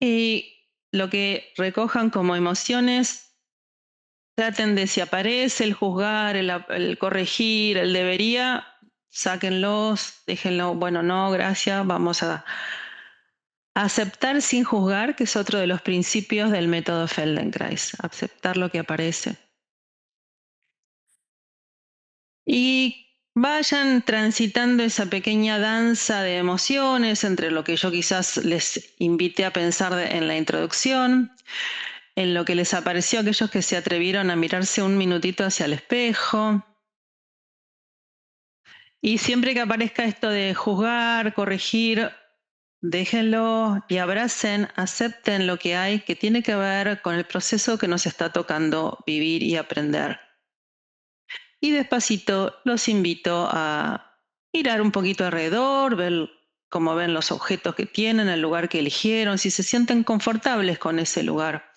Y lo que recojan como emociones, traten de, si aparece el juzgar, el corregir, el debería, sáquenlos, déjenlo, bueno, no, gracias, vamos a aceptar sin juzgar, que es otro de los principios del método Feldenkrais, aceptar lo que aparece. Y vayan transitando esa pequeña danza de emociones entre lo que yo quizás les invité a pensar en la introducción, en lo que les apareció a aquellos que se atrevieron a mirarse un minutito hacia el espejo. Y siempre que aparezca esto de juzgar, corregir, déjenlo y abracen, acepten lo que hay, que tiene que ver con el proceso que nos está tocando vivir y aprender. Y despacito los invito a mirar un poquito alrededor, ver cómo ven los objetos que tienen, el lugar que eligieron, si se sienten confortables con ese lugar.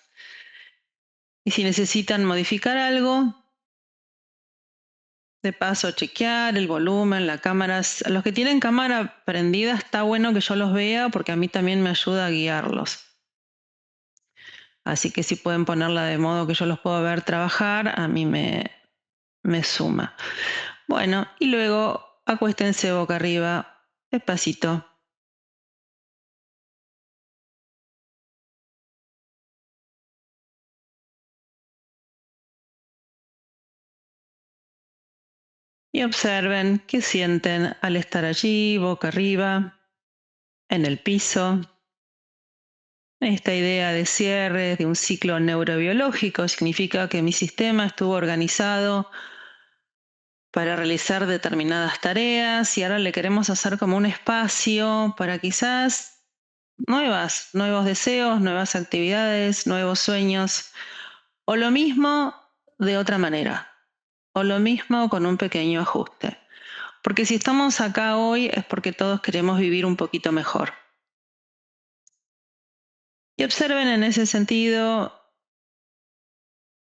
Y si necesitan modificar algo, de paso chequear el volumen, la cámara. A los que tienen cámara prendida está bueno que yo los vea porque a mí también me ayuda a guiarlos. Así que si pueden ponerla de modo que yo los pueda ver trabajar, a mí me suma. Bueno, y luego acuéstense boca arriba, despacito. Y observen qué sienten al estar allí, boca arriba, en el piso. Esta idea de cierre de un ciclo neurobiológico significa que mi sistema estuvo organizado para realizar determinadas tareas y ahora le queremos hacer como un espacio para quizás nuevos deseos, nuevas actividades, nuevos sueños, o lo mismo de otra manera, o lo mismo con un pequeño ajuste. Porque si estamos acá hoy es porque todos queremos vivir un poquito mejor. Y observen en ese sentido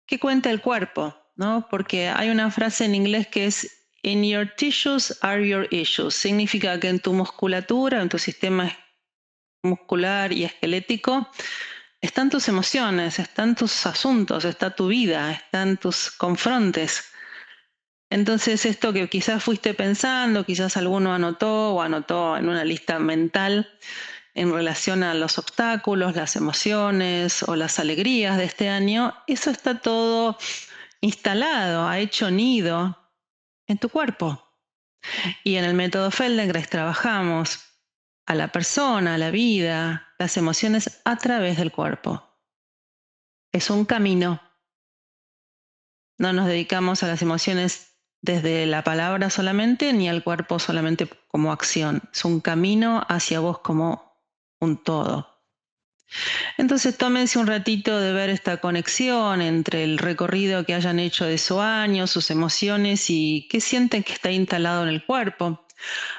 qué cuenta el cuerpo, ¿no? Porque hay una frase en inglés que es "In your tissues are your issues". Significa que en tu musculatura, en tu sistema muscular y esquelético, están tus emociones, están tus asuntos, está tu vida, están tus confrontes. Entonces esto que quizás fuiste pensando, quizás alguno anotó o anotó en una lista mental en relación a los obstáculos, las emociones o las alegrías de este año, eso está todo instalado, ha hecho nido en tu cuerpo. Y en el método Feldenkrais trabajamos a la persona, a la vida, las emociones a través del cuerpo. Es un camino. No nos dedicamos a las emociones desde la palabra solamente, ni al cuerpo solamente como acción. Es un camino hacia vos como un todo. Entonces tómense un ratito de ver esta conexión entre el recorrido que hayan hecho de su año, sus emociones y qué sienten que está instalado en el cuerpo.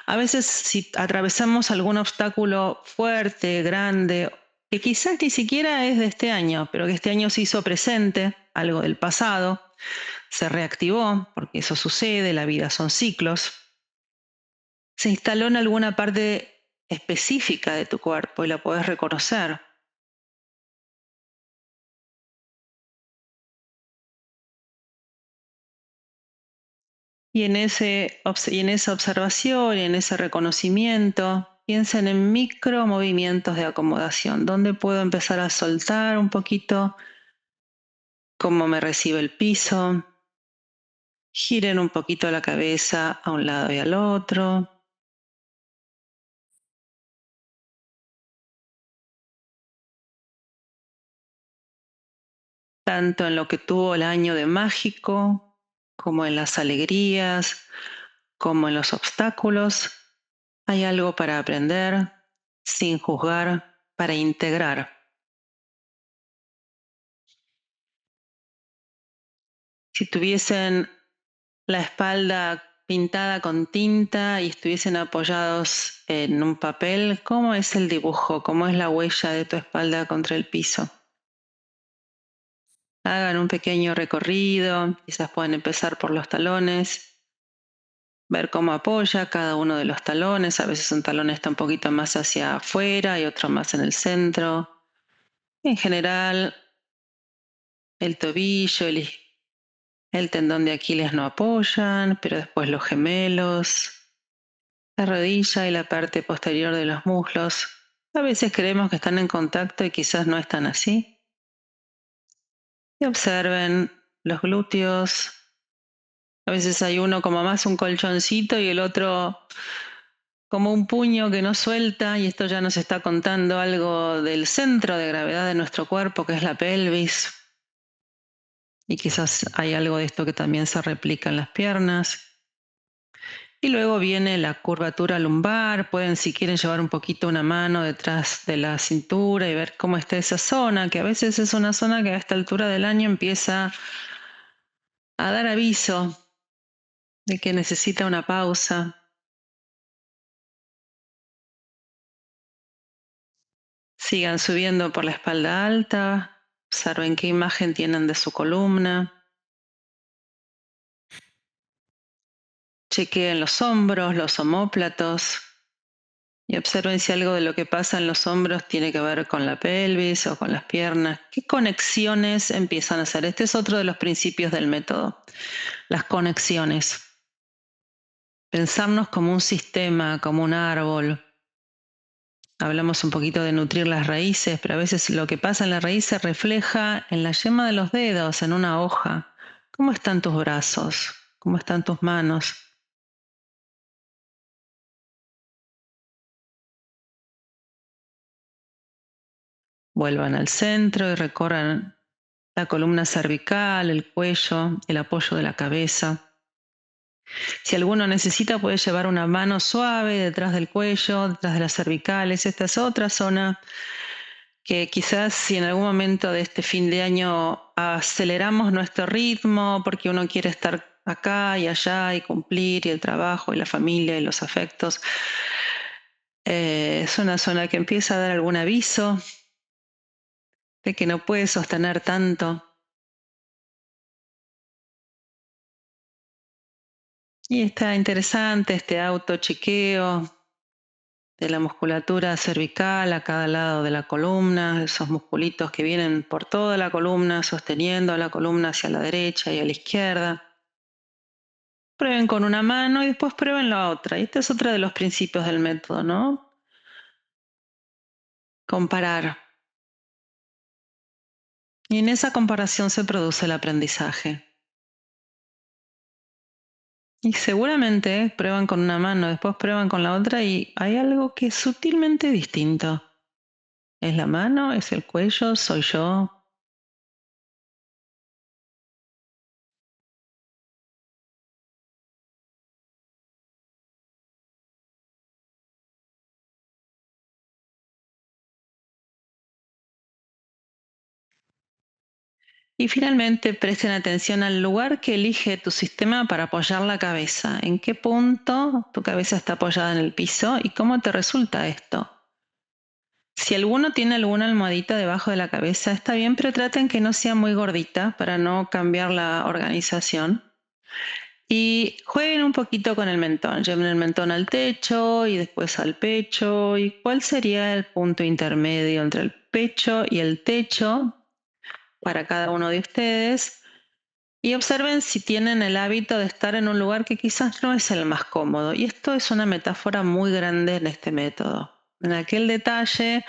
A veces si atravesamos algún obstáculo fuerte, grande, que quizás ni siquiera es de este año, pero que este año se hizo presente, algo del pasado, se reactivó, porque eso sucede, la vida son ciclos, se instaló en alguna parte específica de tu cuerpo y la podés reconocer. Y en esa observación y en ese reconocimiento, piensen en micro movimientos de acomodación, donde puedo empezar a soltar un poquito cómo me recibe el piso. Giren un poquito la cabeza a un lado y al otro. Tanto en lo que tuvo el año de mágico, como en las alegrías, como en los obstáculos. Hay algo para aprender, sin juzgar, para integrar. Si tuviesen la espalda pintada con tinta y estuviesen apoyados en un papel, ¿cómo es el dibujo? ¿Cómo es la huella de tu espalda contra el piso? Hagan un pequeño recorrido, quizás pueden empezar por los talones, ver cómo apoya cada uno de los talones. A veces un talón está un poquito más hacia afuera y otro más en el centro. En general, el tobillo, el tendón de Aquiles no apoyan, pero después los gemelos, la rodilla y la parte posterior de los muslos. A veces creemos que están en contacto y quizás no están así. Y observen los glúteos. A veces hay uno como más un colchoncito y el otro como un puño que no suelta, y esto ya nos está contando algo del centro de gravedad de nuestro cuerpo, que es la pelvis. Y quizás hay algo de esto que también se replica en las piernas. Y luego viene la curvatura lumbar. Pueden, si quieren, llevar un poquito una mano detrás de la cintura y ver cómo está esa zona, que a veces es una zona que a esta altura del año empieza a dar aviso de que necesita una pausa. Sigan subiendo por la espalda alta. Observen qué imagen tienen de su columna. Chequeen los hombros, los omóplatos. Y observen si algo de lo que pasa en los hombros tiene que ver con la pelvis o con las piernas. ¿Qué conexiones empiezan a hacer? Este es otro de los principios del método, las conexiones. Pensarnos como un sistema, como un árbol. Hablamos un poquito de nutrir las raíces, pero a veces lo que pasa en la raíz se refleja en la yema de los dedos, en una hoja. ¿Cómo están tus brazos? ¿Cómo están tus manos? Vuelvan al centro y recorran la columna cervical, el cuello, el apoyo de la cabeza. Si alguno necesita, puede llevar una mano suave detrás del cuello, detrás de las cervicales. Esta es otra zona que quizás si en algún momento de este fin de año aceleramos nuestro ritmo porque uno quiere estar acá y allá y cumplir, y el trabajo y la familia y los afectos, es una zona que empieza a dar algún aviso de que no puede sostener tanto. Y está interesante este autochequeo de la musculatura cervical a cada lado de la columna, esos musculitos que vienen por toda la columna, sosteniendo la columna hacia la derecha y a la izquierda. Prueben con una mano y después prueben la otra. Y este es otro de los principios del método, ¿no? Comparar. Y en esa comparación se produce el aprendizaje. Y seguramente prueban con una mano, después prueban con la otra y hay algo que es sutilmente distinto. ¿Es la mano? ¿Es el cuello? ¿Soy yo? Y finalmente, presten atención al lugar que elige tu sistema para apoyar la cabeza. ¿En qué punto tu cabeza está apoyada en el piso y cómo te resulta esto? Si alguno tiene alguna almohadita debajo de la cabeza, está bien, pero traten que no sea muy gordita para no cambiar la organización. Y jueguen un poquito con el mentón. Lleven el mentón al techo y después al pecho. ¿Y cuál sería el punto intermedio entre el pecho y el techo para cada uno de ustedes? Y observen si tienen el hábito de estar en un lugar que quizás no es el más cómodo. Y esto es una metáfora muy grande en este método. En aquel detalle,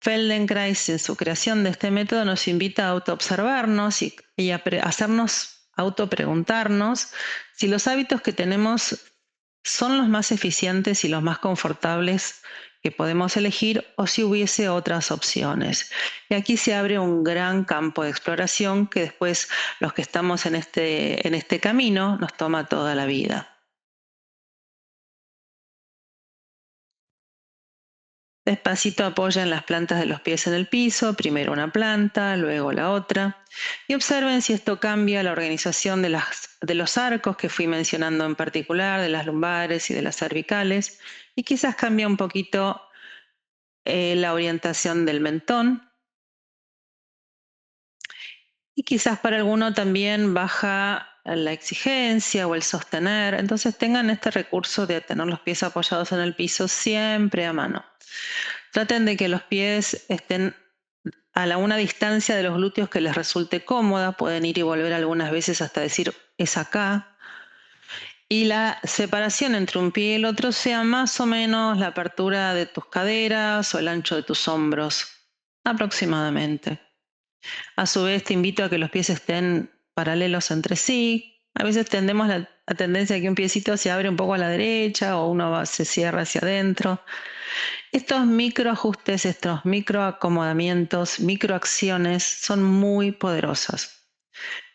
Feldenkrais, en su creación de este método, nos invita a autoobservarnos y a hacernos autopreguntarnos si los hábitos que tenemos son los más eficientes y los más confortables que podemos elegir, o si hubiese otras opciones. Y aquí se abre un gran campo de exploración que después los que estamos en este camino nos toma toda la vida. Despacito apoyen las plantas de los pies en el piso, primero una planta, luego la otra, y observen si esto cambia la organización de los arcos que fui mencionando en particular, de las lumbares y de las cervicales, y quizás cambia un poquito la orientación del mentón, y quizás para alguno también baja la exigencia o el sostener. Entonces tengan este recurso de tener los pies apoyados en el piso siempre a mano. Traten de que los pies estén una distancia de los glúteos que les resulte cómoda. Pueden ir y volver algunas veces hasta decir, es acá. Y la separación entre un pie y el otro sea más o menos la apertura de tus caderas o el ancho de tus hombros, aproximadamente. A su vez, te invito a que los pies estén paralelos entre sí. A veces tendemos la tendencia a que un piecito se abre un poco a la derecha o uno se cierra hacia adentro. Estos microajustes, estos microacomodamientos, microacciones son muy poderosas.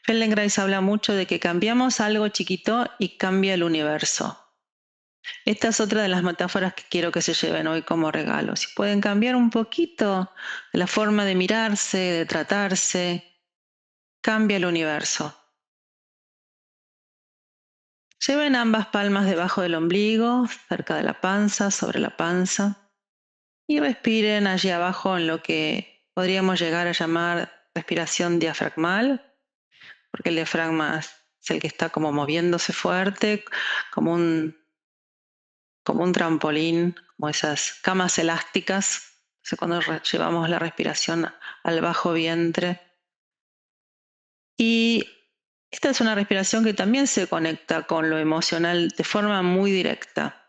Feldenkrais habla mucho de que cambiamos algo chiquito y cambia el universo. Esta es otra de las metáforas que quiero que se lleven hoy como regalo. Si pueden cambiar un poquito la forma de mirarse, de tratarse, cambia el universo. Lleven ambas palmas debajo del ombligo, cerca de la panza, sobre la panza, y respiren allí abajo en lo que podríamos llegar a llamar respiración diafragmal, porque el diafragma es el que está como moviéndose fuerte, como un trampolín, como esas camas elásticas. Entonces, cuando llevamos la respiración al bajo vientre. Y esta es una respiración que también se conecta con lo emocional de forma muy directa,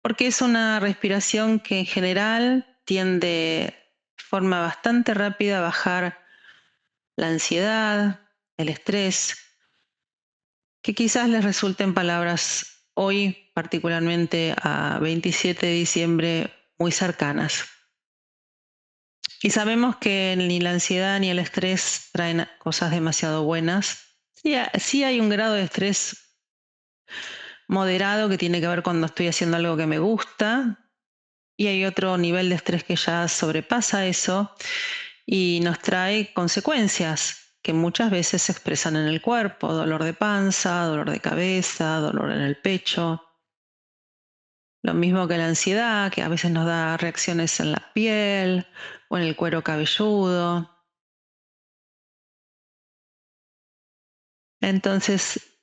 porque es una respiración que en general tiende de forma bastante rápida a bajar la ansiedad, el estrés, que quizás les resulten palabras hoy, particularmente a 27 de diciembre, muy cercanas. Y sabemos que ni la ansiedad ni el estrés traen cosas demasiado buenas. Sí hay un grado de estrés moderado que tiene que ver cuando estoy haciendo algo que me gusta, y hay otro nivel de estrés que ya sobrepasa eso y nos trae consecuencias que muchas veces se expresan en el cuerpo: dolor de panza, dolor de cabeza, dolor en el pecho. Lo mismo que la ansiedad, que a veces nos da reacciones en la piel o en el cuero cabelludo. Entonces,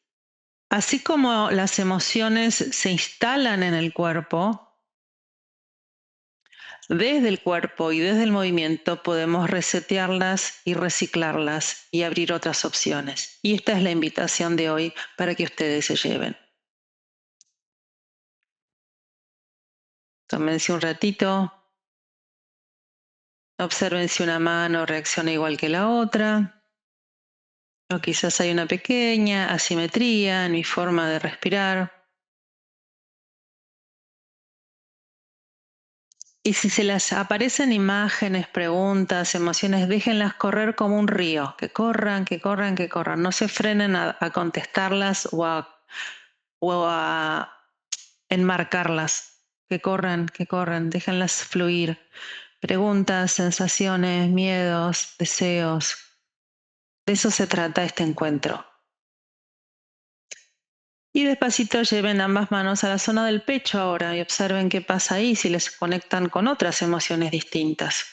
así como las emociones se instalan en el cuerpo, desde el cuerpo y desde el movimiento podemos resetearlas y reciclarlas y abrir otras opciones. Y esta es la invitación de hoy para que ustedes se lleven. Tómense un ratito, observen si una mano reacciona igual que la otra, o quizás hay una pequeña asimetría en mi forma de respirar. Y si se les aparecen imágenes, preguntas, emociones, déjenlas correr como un río, que corran, que corran, que corran. No se frenen a contestarlas o a enmarcarlas. Que corran, déjenlas fluir. Preguntas, sensaciones, miedos, deseos. De eso se trata este encuentro. Y despacito lleven ambas manos a la zona del pecho ahora y observen qué pasa ahí, si les conectan con otras emociones distintas,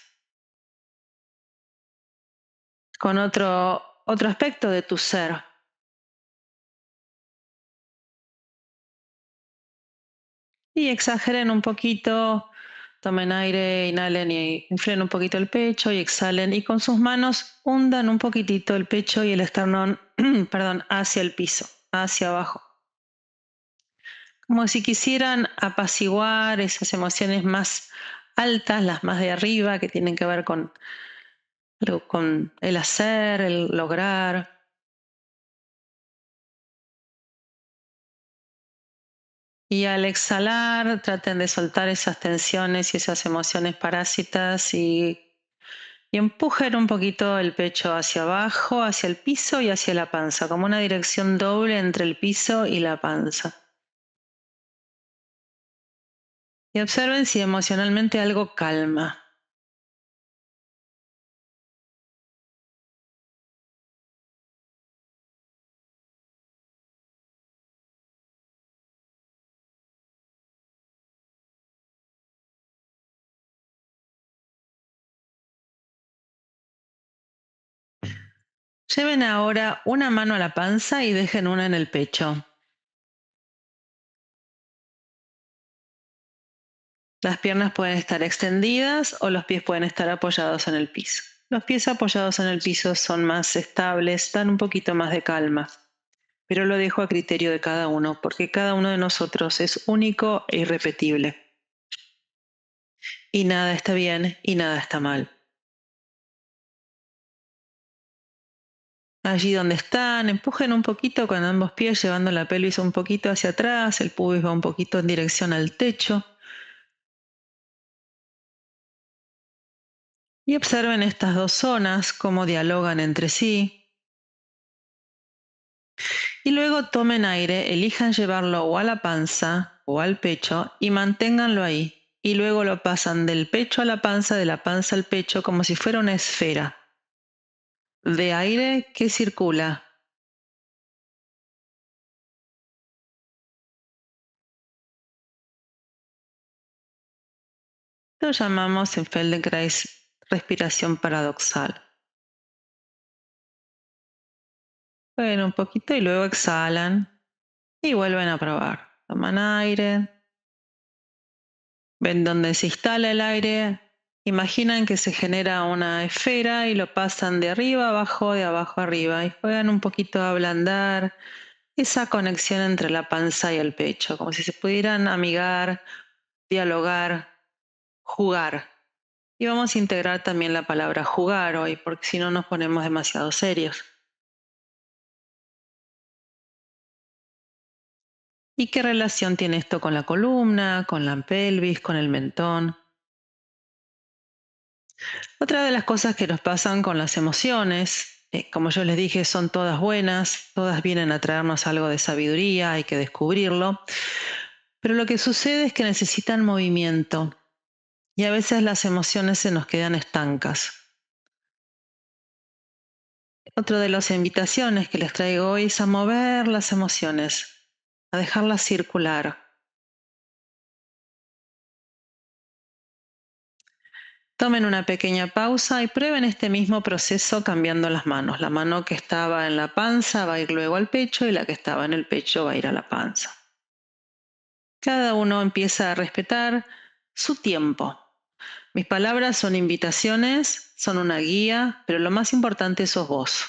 con otro aspecto de tu ser. Y exageren un poquito, tomen aire, inhalen y inflen un poquito el pecho y exhalen. Y con sus manos hundan un poquitito el pecho y el esternón, perdón, hacia el piso, hacia abajo. Como si quisieran apaciguar esas emociones más altas, las más de arriba, que tienen que ver con el hacer, el lograr. Y al exhalar, traten de soltar esas tensiones y esas emociones parásitas y empujen un poquito el pecho hacia abajo, hacia el piso y hacia la panza, como una dirección doble entre el piso y la panza. Y observen si emocionalmente algo calma. Lleven ahora una mano a la panza y dejen una en el pecho. Las piernas pueden estar extendidas o los pies pueden estar apoyados en el piso. Los pies apoyados en el piso son más estables, dan un poquito más de calma, pero lo dejo a criterio de cada uno, porque cada uno de nosotros es único e irrepetible. Y nada está bien y nada está mal. Allí donde están, empujen un poquito con ambos pies, llevando la pelvis un poquito hacia atrás, el pubis va un poquito en dirección al techo. Y observen estas dos zonas, cómo dialogan entre sí. Y luego tomen aire, elijan llevarlo o a la panza o al pecho y manténganlo ahí. Y luego lo pasan del pecho a la panza, de la panza al pecho, como si fuera una esfera de aire que circula. Lo llamamos en Feldenkrais respiración paradoxal. Bueno, un poquito y luego exhalan y vuelven a probar. Toman aire, ven dónde se instala el aire, imaginan que se genera una esfera y lo pasan de arriba a abajo, de abajo a arriba y juegan un poquito a ablandar esa conexión entre la panza y el pecho, como si se pudieran amigar, dialogar, jugar. Y vamos a integrar también la palabra jugar hoy, porque si no nos ponemos demasiado serios. ¿Y qué relación tiene esto con la columna, con la pelvis, con el mentón? Otra de las cosas que nos pasan con las emociones, como yo les dije, son todas buenas, todas vienen a traernos algo de sabiduría, hay que descubrirlo, pero lo que sucede es que necesitan movimiento y a veces las emociones se nos quedan estancas. Otra de las invitaciones que les traigo hoy es a mover las emociones, a dejarlas circular. Tomen una pequeña pausa y prueben este mismo proceso cambiando las manos. La mano que estaba en la panza va a ir luego al pecho y la que estaba en el pecho va a ir a la panza. Cada uno empieza a respetar su tiempo. Mis palabras son invitaciones, son una guía, pero lo más importante sos vos.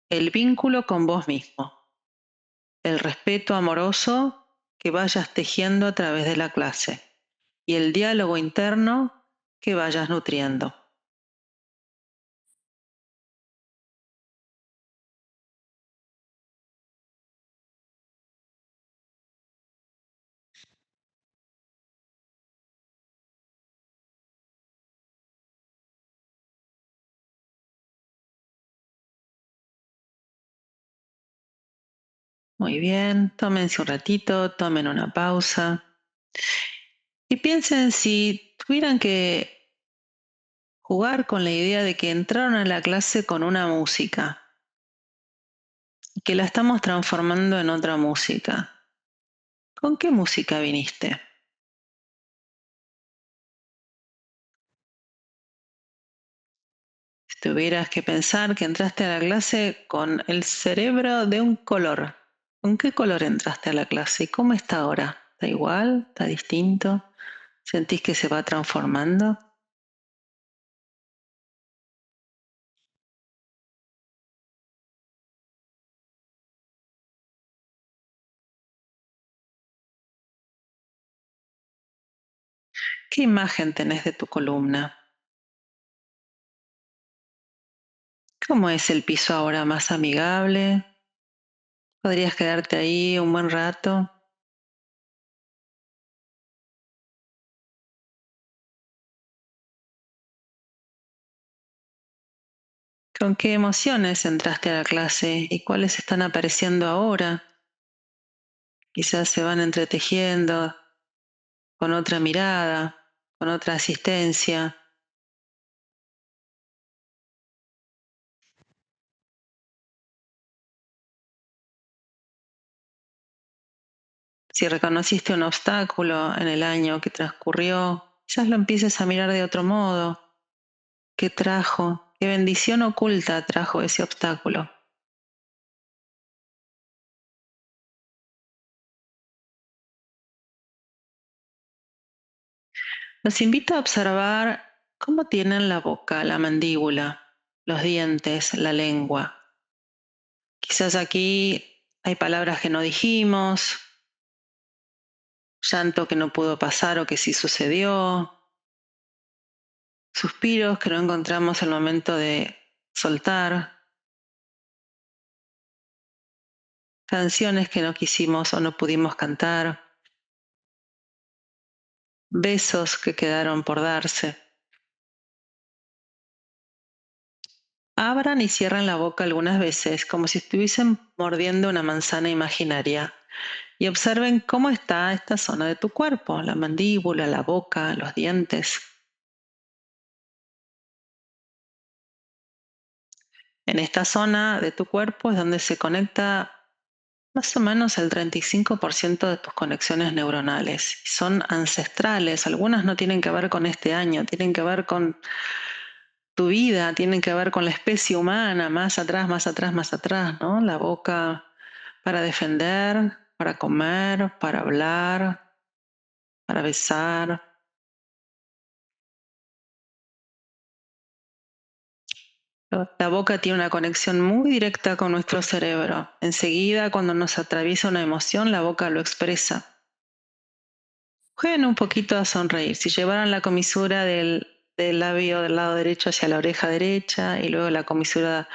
El vínculo con vos mismo, el respeto amoroso que vayas tejiendo a través de la clase y el diálogo interno que vayas nutriendo. Muy bien, tómense un ratito, tomen una pausa y piensen si tuvieran que jugar con la idea de que entraron a la clase con una música y que la estamos transformando en otra música. ¿Con qué música viniste? Si tuvieras que pensar que entraste a la clase con el cerebro de un color, ¿con qué color entraste a la clase y cómo está ahora? ¿Está igual? ¿Está distinto? ¿Sentís que se va transformando? ¿Qué imagen tenés de tu columna? ¿Cómo es el piso ahora? ¿Más amigable? ¿Podrías quedarte ahí un buen rato? ¿Con qué emociones entraste a la clase y cuáles están apareciendo ahora? Quizás se van entretejiendo con otra mirada, con otra asistencia. Si reconociste un obstáculo en el año que transcurrió, quizás lo empieces a mirar de otro modo. ¿Qué trajo? ¿Qué bendición oculta trajo ese obstáculo? Los invito a observar ¿Cómo tienen la boca, la mandíbula, los dientes, la lengua? Quizás aquí hay palabras que no dijimos, llanto que no pudo pasar o que sí sucedió, suspiros que no encontramos el momento de soltar, canciones que no quisimos o no pudimos cantar, besos que quedaron por darse. Abran y cierran la boca algunas veces como si estuviesen mordiendo una manzana imaginaria y observen cómo está esta zona de tu cuerpo, la mandíbula, la boca, los dientes. En esta zona de tu cuerpo es donde se conecta más o menos el 35% de tus conexiones neuronales. Son ancestrales, algunas no tienen que ver con este año, tienen que ver con tu vida, tienen que ver con la especie humana, más atrás, más atrás, más atrás, ¿no? La boca para defender, para comer, para hablar, para besar. La boca tiene una conexión muy directa con nuestro cerebro. Enseguida, cuando nos atraviesa una emoción, la boca lo expresa. Jueguen un poquito a sonreír. Si llevaran la comisura del labio del lado derecho hacia la oreja derecha y luego la comisura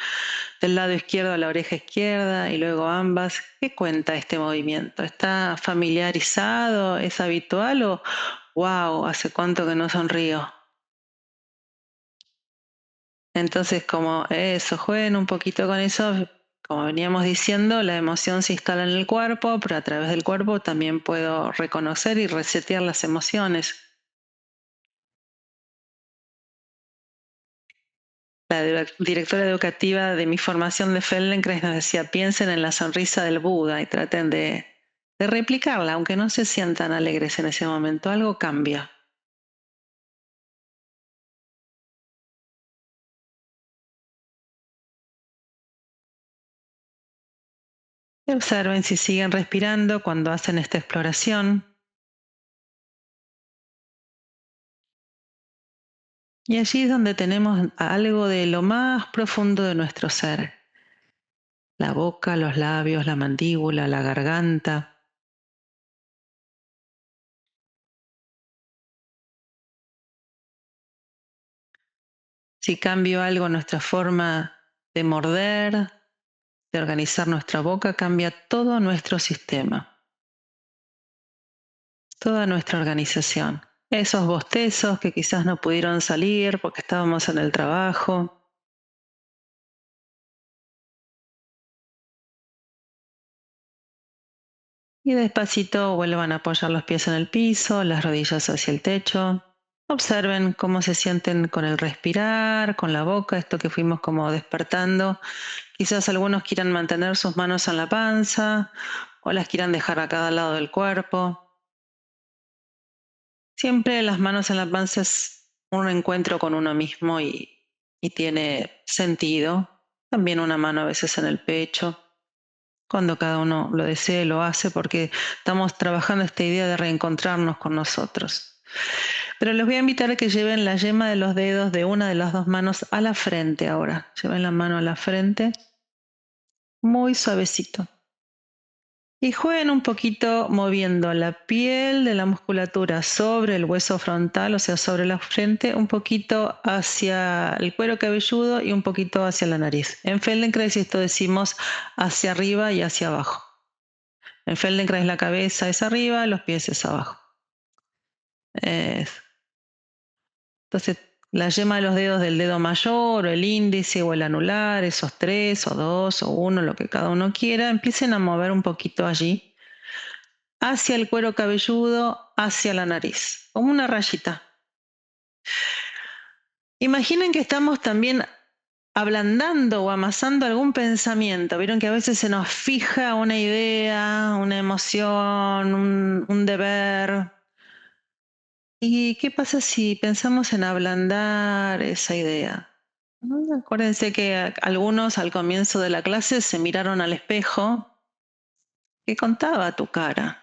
del lado izquierdo a la oreja izquierda y luego ambas, ¿qué cuenta este movimiento? ¿Está familiarizado? ¿Es habitual o wow, hace cuánto que no sonrío? Entonces, como eso, jueguen un poquito con eso. Como veníamos diciendo, la emoción se instala en el cuerpo, pero a través del cuerpo también puedo reconocer y resetear las emociones. La directora educativa de mi formación de Feldenkrais nos decía, piensen en la sonrisa del Buda y traten de replicarla, aunque no se sientan alegres en ese momento, algo cambia. Y observen si siguen respirando cuando hacen esta exploración. Y allí es donde tenemos algo de lo más profundo de nuestro ser. La boca, los labios, la mandíbula, la garganta. Si cambio algo en nuestra forma de morder, de organizar nuestra boca, cambia todo nuestro sistema, toda nuestra organización. Esos bostezos que quizás no pudieron salir porque estábamos en el trabajo. Y despacito vuelvan a apoyar los pies en el piso, las rodillas hacia el techo. Observen cómo se sienten con el respirar, con la boca, esto que fuimos como despertando. Quizás algunos quieran mantener sus manos en la panza o las quieran dejar a cada lado del cuerpo. Siempre las manos en la panza es un encuentro con uno mismo y tiene sentido. También una mano a veces en el pecho. Cuando cada uno lo desee, lo hace porque estamos trabajando esta idea de reencontrarnos con nosotros. Pero les voy a invitar a que lleven la yema de los dedos de una de las dos manos a la frente ahora. Lleven la mano a la frente, muy suavecito. Y jueguen un poquito moviendo la piel de la musculatura sobre el hueso frontal, o sea, sobre la frente, un poquito hacia el cuero cabelludo y un poquito hacia la nariz. En Feldenkrais esto decimos hacia arriba y hacia abajo. En Feldenkrais la cabeza es arriba, los pies es abajo. Entonces, la yema de los dedos del dedo mayor, o el índice, o el anular, esos tres, o dos, o uno, lo que cada uno quiera, empiecen a mover un poquito allí, hacia el cuero cabelludo, hacia la nariz, como una rayita. Imaginen que estamos también ablandando o amasando algún pensamiento. Vieron que a veces se nos fija una idea, una emoción, un deber. ¿Y qué pasa si pensamos en ablandar esa idea? Acuérdense que algunos al comienzo de la clase se miraron al espejo. ¿Qué contaba tu cara?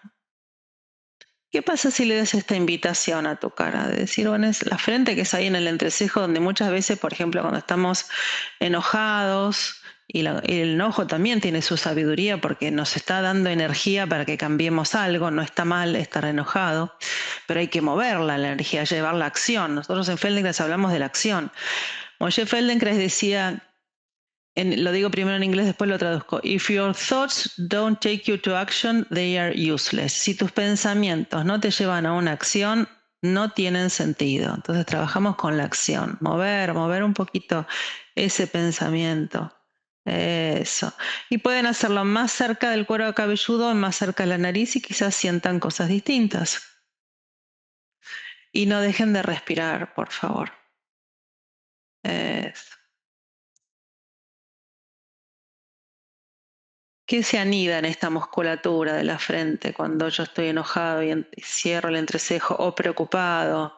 ¿Qué pasa si le das esta invitación a tu cara? De decir, bueno, es la frente que es ahí en el entrecejo, donde muchas veces, por ejemplo, cuando estamos enojados, y el enojo también tiene su sabiduría porque nos está dando energía para que cambiemos algo, no está mal estar enojado, pero hay que moverla, la energía, llevar la acción. Nosotros en Feldenkrais hablamos de la acción. Moshe Feldenkrais decía, lo digo primero en inglés, después lo traduzco. If your thoughts don't take you to action, they are useless. Si tus pensamientos no te llevan a una acción, no tienen sentido. Entonces trabajamos con la acción, mover un poquito ese pensamiento. Eso. Y pueden hacerlo más cerca del cuero cabelludo, más cerca de la nariz y quizás sientan cosas distintas. Y no dejen de respirar, por favor. Eso. ¿Qué se anida en esta musculatura de la frente cuando yo estoy enojado y cierro el entrecejo o preocupado?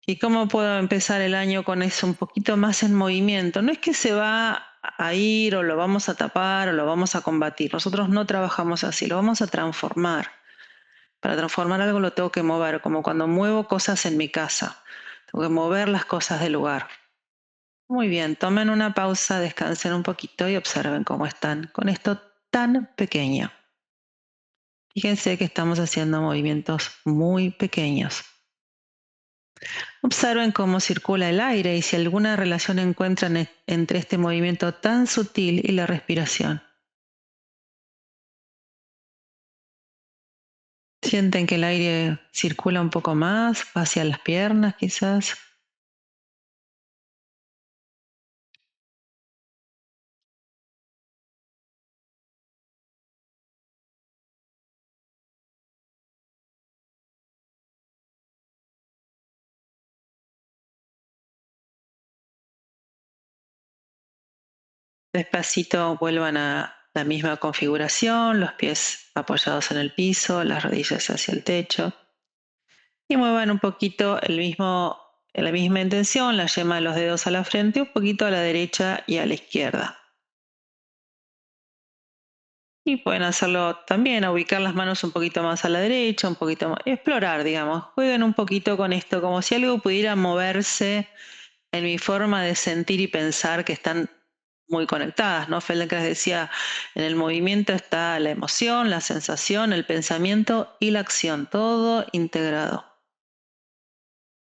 ¿Y cómo puedo empezar el año con eso un poquito más en movimiento? No es que se va a ir o lo vamos a tapar o lo vamos a combatir. Nosotros no trabajamos así, lo vamos a transformar. Para transformar algo lo tengo que mover, como cuando muevo cosas en mi casa. Tengo que mover las cosas del lugar. Muy bien, tomen una pausa, descansen un poquito y observen cómo están con esto tan pequeño. Fíjense que estamos haciendo movimientos muy pequeños. Observen cómo circula el aire y si alguna relación encuentran entre este movimiento tan sutil y la respiración. Sienten que el aire circula un poco más hacia las piernas quizás. Despacito vuelvan a la misma configuración, los pies apoyados en el piso, las rodillas hacia el techo. Y muevan un poquito en la misma intención, la yema de los dedos a la frente, un poquito a la derecha y a la izquierda. Y pueden hacerlo también, a ubicar las manos un poquito más a la derecha, un poquito más, explorar, digamos. Jueguen un poquito con esto, como si algo pudiera moverse en mi forma de sentir y pensar que están muy conectadas, ¿no? Feldenkrais decía, en el movimiento está la emoción, la sensación, el pensamiento y la acción, todo integrado.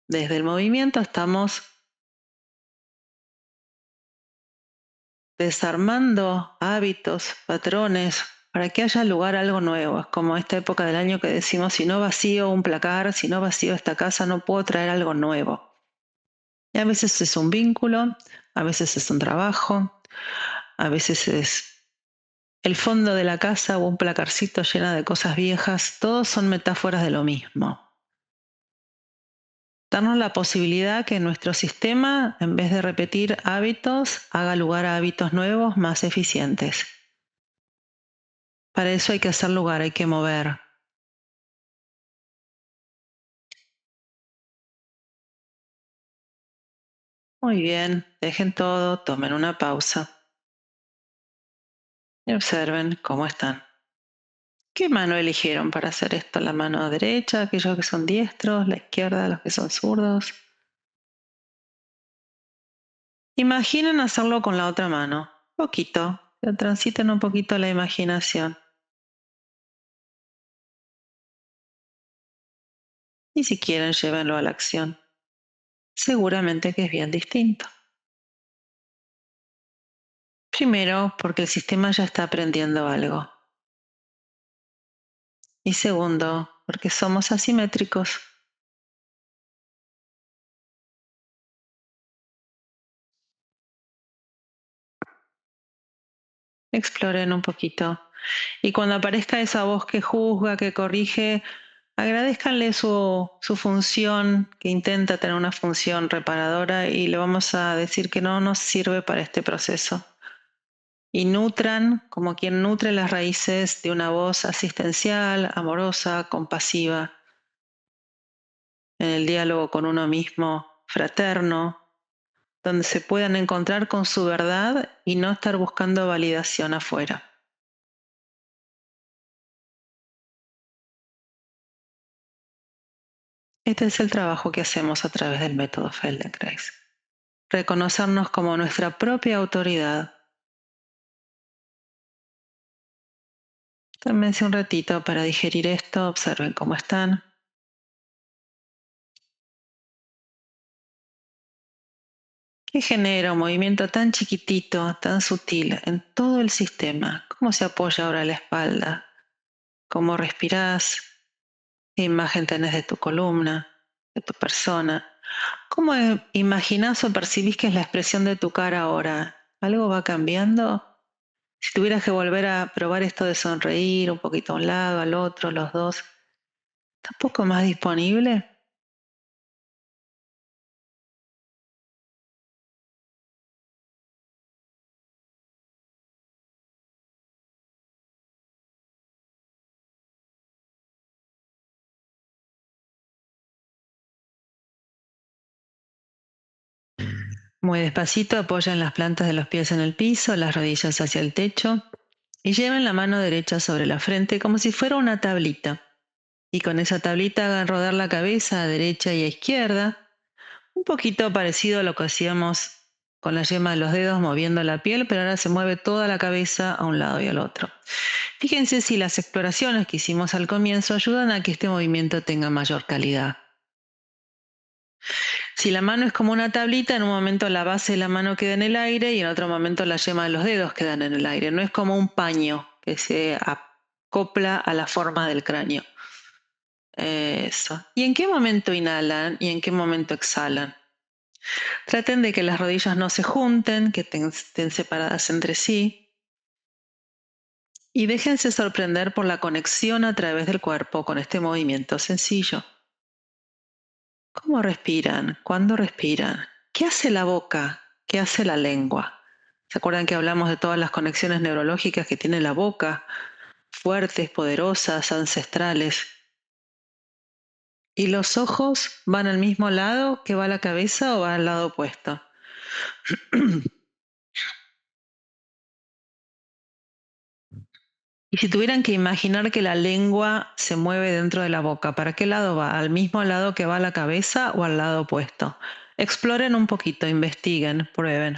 Desde el movimiento estamos desarmando hábitos, patrones, para que haya lugar a algo nuevo. Es como esta época del año que decimos, si no vacío un placar, si no vacío esta casa, no puedo traer algo nuevo. Y a veces es un vínculo, a veces es un trabajo, a veces es el fondo de la casa o un placarcito lleno de cosas viejas, todos son metáforas de lo mismo. Darnos la posibilidad que nuestro sistema, en vez de repetir hábitos, haga lugar a hábitos nuevos más eficientes. Para eso hay que hacer lugar, hay que mover. Muy bien, dejen todo, tomen una pausa y observen cómo están. ¿Qué mano eligieron para hacer esto? ¿La mano derecha, aquellos que son diestros, la izquierda, los que son zurdos? Imaginen hacerlo con la otra mano, poquito, que transiten un poquito la imaginación. Y si quieren, llévenlo a la acción. Seguramente que es bien distinto. Primero, porque el sistema ya está aprendiendo algo. Y segundo, porque somos asimétricos. Exploren un poquito. Y cuando aparezca esa voz que juzga, que corrige, agradezcanle su función, que intenta tener una función reparadora y le vamos a decir que no nos sirve para este proceso. Y nutran como quien nutre las raíces de una voz asistencial, amorosa, compasiva, en el diálogo con uno mismo, fraterno, donde se puedan encontrar con su verdad y no estar buscando validación afuera. Este es el trabajo que hacemos a través del método Feldenkrais. Reconocernos como nuestra propia autoridad. Tómense un ratito para digerir esto, observen cómo están. ¿Qué genera un movimiento tan chiquitito, tan sutil en todo el sistema? ¿Cómo se apoya ahora la espalda? ¿Cómo respirás? ¿Qué imagen tenés de tu columna, de tu persona? ¿Cómo imaginás o percibís que es la expresión de tu cara ahora? ¿Algo va cambiando? Si tuvieras que volver a probar esto de sonreír un poquito a un lado, al otro, los dos, ¿está un poco más disponible? Muy despacito apoyan las plantas de los pies en el piso, las rodillas hacia el techo y lleven la mano derecha sobre la frente como si fuera una tablita. Y con esa tablita hagan rodar la cabeza a derecha y a izquierda, un poquito parecido a lo que hacíamos con la yema de los dedos moviendo la piel, pero ahora se mueve toda la cabeza a un lado y al otro. Fíjense si las exploraciones que hicimos al comienzo ayudan a que este movimiento tenga mayor calidad. Si la mano es como una tablita, en un momento la base de la mano queda en el aire y en otro momento la yema de los dedos quedan en el aire. No es como un paño que se acopla a la forma del cráneo. Eso. ¿Y en qué momento inhalan y en qué momento exhalan? Traten de que las rodillas no se junten, que estén separadas entre sí. Y déjense sorprender por la conexión a través del cuerpo con este movimiento sencillo. ¿Cómo respiran? ¿Cuándo respiran? ¿Qué hace la boca? ¿Qué hace la lengua? ¿Se acuerdan que hablamos de todas las conexiones neurológicas que tiene la boca? Fuertes, poderosas, ancestrales. ¿Y los ojos van al mismo lado que va la cabeza o van al lado opuesto? Y si tuvieran que imaginar que la lengua se mueve dentro de la boca, ¿para qué lado va? ¿Al mismo lado que va la cabeza o al lado opuesto? Exploren un poquito, investiguen, prueben.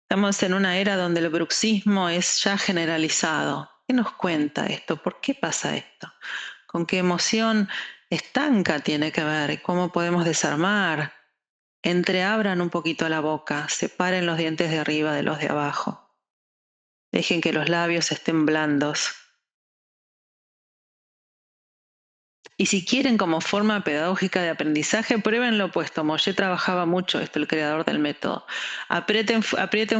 Estamos en una era donde el bruxismo es ya generalizado. ¿Qué nos cuenta esto? ¿Por qué pasa esto? ¿Con qué emoción estanca tiene que ver? ¿Cómo podemos desarmar? Entreabran un poquito la boca, separen los dientes de arriba de los de abajo. Dejen que los labios estén blandos. Y si quieren como forma pedagógica de aprendizaje, prueben lo opuesto. Moshe trabajaba mucho esto, el creador del método. Aprieten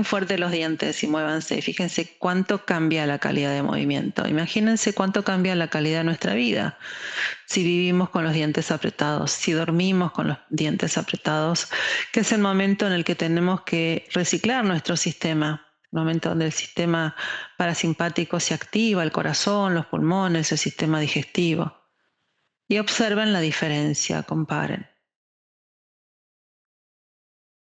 fuerte los dientes y muévanse. Fíjense cuánto cambia la calidad de movimiento. Imagínense cuánto cambia la calidad de nuestra vida si vivimos con los dientes apretados, si dormimos con los dientes apretados, que es el momento en el que tenemos que reciclar nuestro sistema. El momento donde el sistema parasimpático se activa, el corazón, los pulmones, el sistema digestivo. Y observen la diferencia, comparen.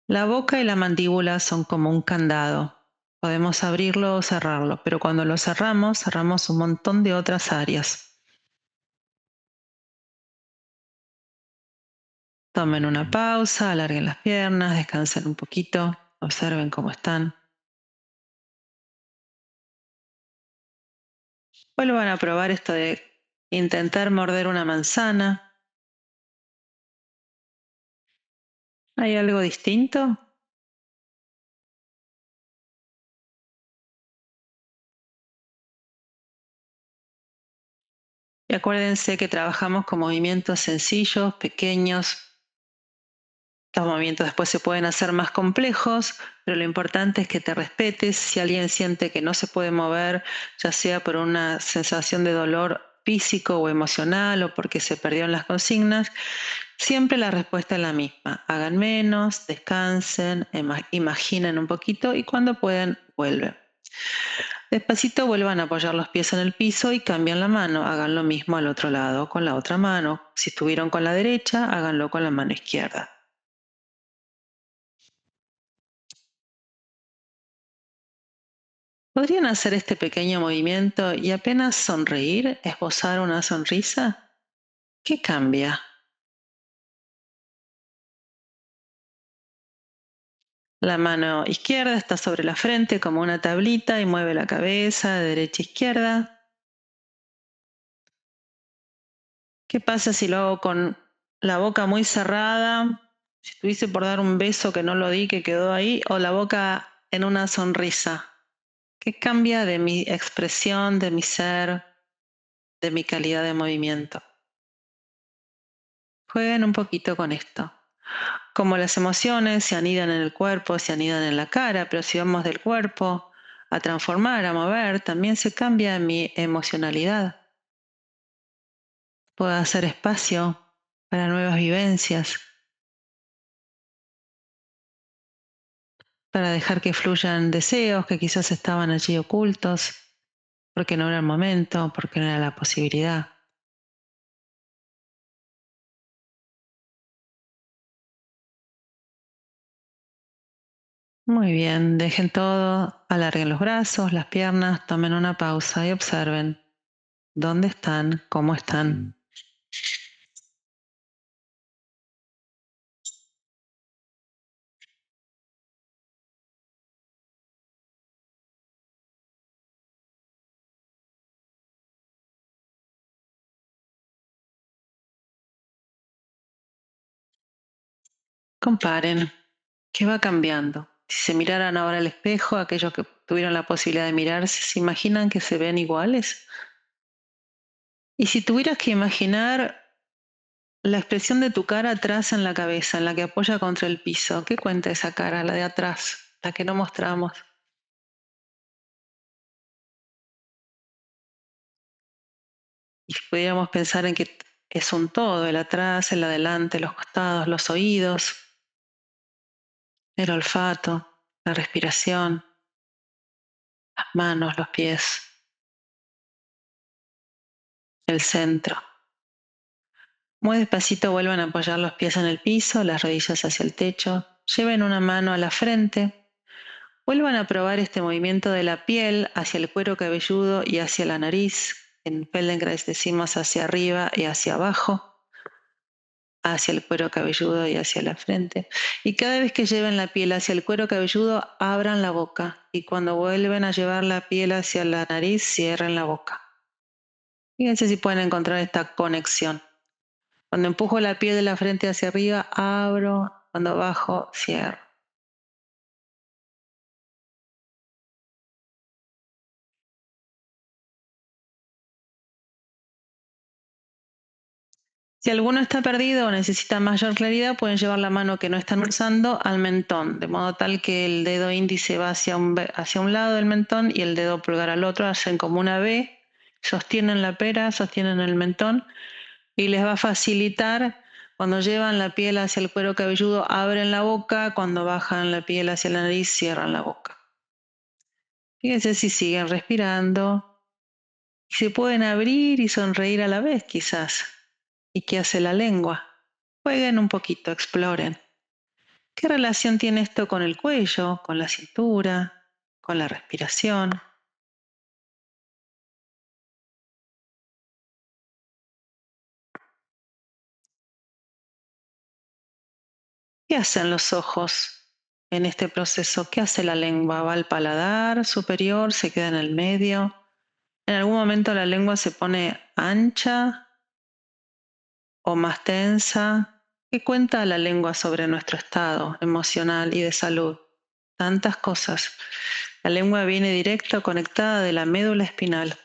La boca y la mandíbula son como un candado. Podemos abrirlo o cerrarlo, pero cuando lo cerramos, cerramos un montón de otras áreas. Tomen una pausa, alarguen las piernas, descansen un poquito, observen cómo están. Vuelvan a probar esto de intentar morder una manzana. ¿Hay algo distinto? Y acuérdense que trabajamos con movimientos sencillos, pequeños. Los movimientos después se pueden hacer más complejos, pero lo importante es que te respetes. Si alguien siente que no se puede mover, ya sea por una sensación de dolor físico o emocional o porque se perdieron las consignas, siempre la respuesta es la misma. Hagan menos, descansen, imaginen un poquito y cuando pueden, vuelven. Despacito vuelvan a apoyar los pies en el piso y cambian la mano. Hagan lo mismo al otro lado con la otra mano. Si estuvieron con la derecha, háganlo con la mano izquierda. ¿Podrían hacer este pequeño movimiento y apenas sonreír, esbozar una sonrisa? ¿Qué cambia? La mano izquierda está sobre la frente como una tablita y mueve la cabeza de derecha a izquierda. ¿Qué pasa si lo hago con la boca muy cerrada? Si estuviese por dar un beso que no lo di, que quedó ahí, o la boca en una sonrisa. ¿Qué cambia de mi expresión, de mi ser, de mi calidad de movimiento? Jueguen un poquito con esto. Como las emociones se anidan en el cuerpo, se anidan en la cara, pero si vamos del cuerpo a transformar, a mover, también se cambia mi emocionalidad. Puedo hacer espacio para nuevas vivencias, para dejar que fluyan deseos que quizás estaban allí ocultos, porque no era el momento, porque no era la posibilidad. Muy bien, dejen todo, alarguen los brazos, las piernas, tomen una pausa y observen dónde están, cómo están. Comparen, ¿qué va cambiando? Si se miraran ahora al espejo, aquellos que tuvieron la posibilidad de mirarse, ¿se imaginan que se ven iguales? Y si tuvieras que imaginar la expresión de tu cara atrás en la cabeza, en la que apoya contra el piso, ¿qué cuenta esa cara, la de atrás, la que no mostramos? Y si pudiéramos pensar en que es un todo, el atrás, el adelante, los costados, los oídos, el olfato, la respiración, las manos, los pies, el centro. Muy despacito vuelvan a apoyar los pies en el piso, las rodillas hacia el techo. Lleven una mano a la frente. Vuelvan a probar este movimiento de la piel hacia el cuero cabelludo y hacia la nariz. En Feldenkrais decimos hacia arriba y hacia abajo, hacia el cuero cabelludo y hacia la frente. Y cada vez que lleven la piel hacia el cuero cabelludo, abran la boca. Y cuando vuelven a llevar la piel hacia la nariz, cierren la boca. Fíjense si pueden encontrar esta conexión. Cuando empujo la piel de la frente hacia arriba, abro. Cuando bajo, cierro. Si alguno está perdido o necesita mayor claridad, pueden llevar la mano que no están usando al mentón, de modo tal que el dedo índice va hacia un lado del mentón y el dedo pulgar al otro, hacen como una V, sostienen la pera, sostienen el mentón y les va a facilitar cuando llevan la piel hacia el cuero cabelludo, abren la boca, cuando bajan la piel hacia la nariz, cierran la boca. Fíjense si siguen respirando. Se pueden abrir y sonreír a la vez, quizás. ¿Y qué hace la lengua? Jueguen un poquito, exploren. ¿Qué relación tiene esto con el cuello, con la cintura, con la respiración? ¿Qué hacen los ojos en este proceso? ¿Qué hace la lengua? ¿Va al paladar superior? ¿Se queda en el medio? ¿En algún momento la lengua se pone ancha o más tensa? ¿Qué cuenta la lengua sobre nuestro estado emocional y de salud? Tantas cosas. La lengua viene directa conectada de la médula espinal.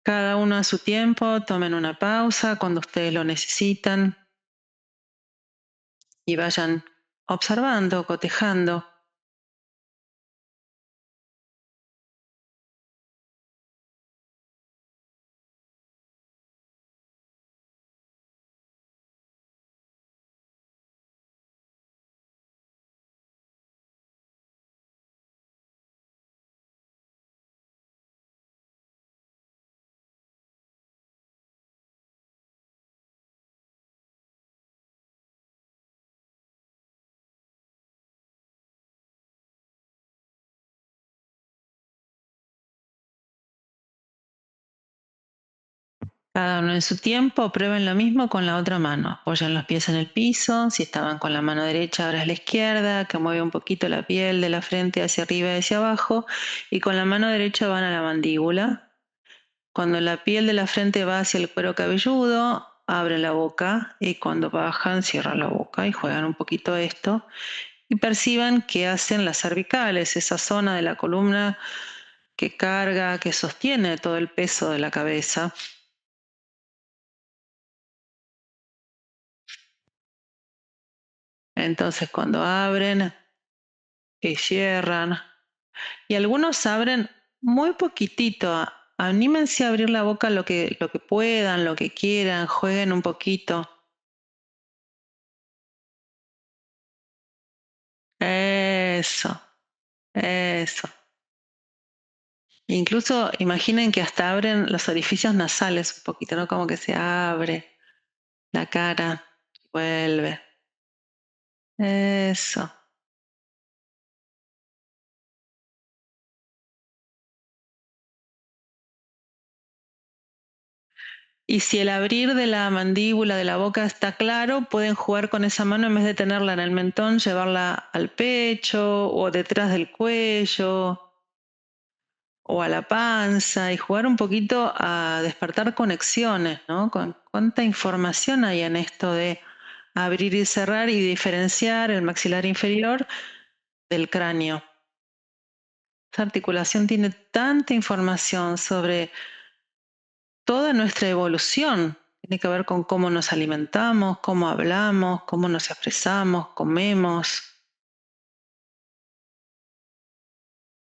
Cada uno a su tiempo, tomen una pausa cuando ustedes lo necesitan y vayan observando, cotejando. Cada uno en su tiempo, prueben lo mismo con la otra mano. Apoyan los pies en el piso. Si estaban con la mano derecha, ahora es la izquierda, que mueve un poquito la piel de la frente hacia arriba y hacia abajo. Y con la mano derecha van a la mandíbula. Cuando la piel de la frente va hacia el cuero cabelludo, abren la boca y cuando bajan, cierran la boca y juegan un poquito esto. Y perciban qué hacen las cervicales, esa zona de la columna que carga, que sostiene todo el peso de la cabeza. Entonces cuando abren y cierran, y algunos abren muy poquitito, anímense a abrir la boca lo que puedan, lo que quieran, jueguen un poquito. Eso, eso. Incluso imaginen que hasta abren los orificios nasales un poquito, ¿no? Como que se abre la cara, vuelve. Eso. Y si el abrir de la mandíbula, de la boca está claro, pueden jugar con esa mano en vez de tenerla en el mentón, llevarla al pecho o detrás del cuello o a la panza y jugar un poquito a despertar conexiones, ¿no? Con cuánta información hay en esto de abrir y cerrar y diferenciar el maxilar inferior del cráneo. Esa articulación tiene tanta información sobre toda nuestra evolución. Tiene que ver con cómo nos alimentamos, cómo hablamos, cómo nos expresamos, comemos.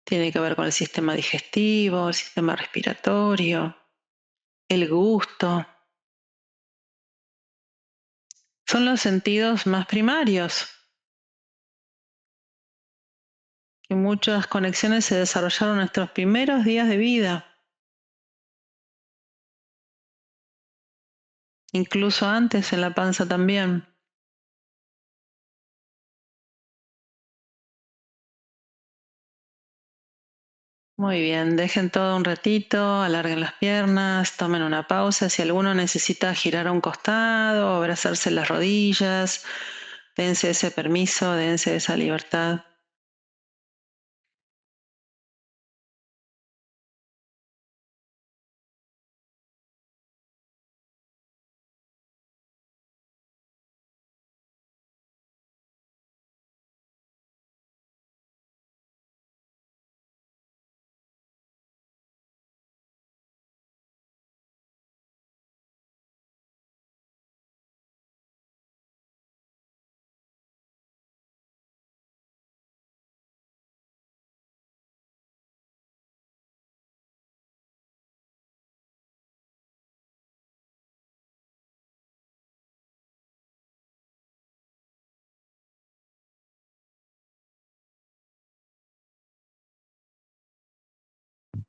Tiene que ver con el sistema digestivo, el sistema respiratorio, el gusto. Son los sentidos más primarios, que muchas conexiones se desarrollaron en nuestros primeros días de vida, incluso antes en la panza también. Muy bien, dejen todo un ratito, alarguen las piernas, tomen una pausa. Si alguno necesita girar a un costado, abrazarse las rodillas, dense ese permiso, dense esa libertad.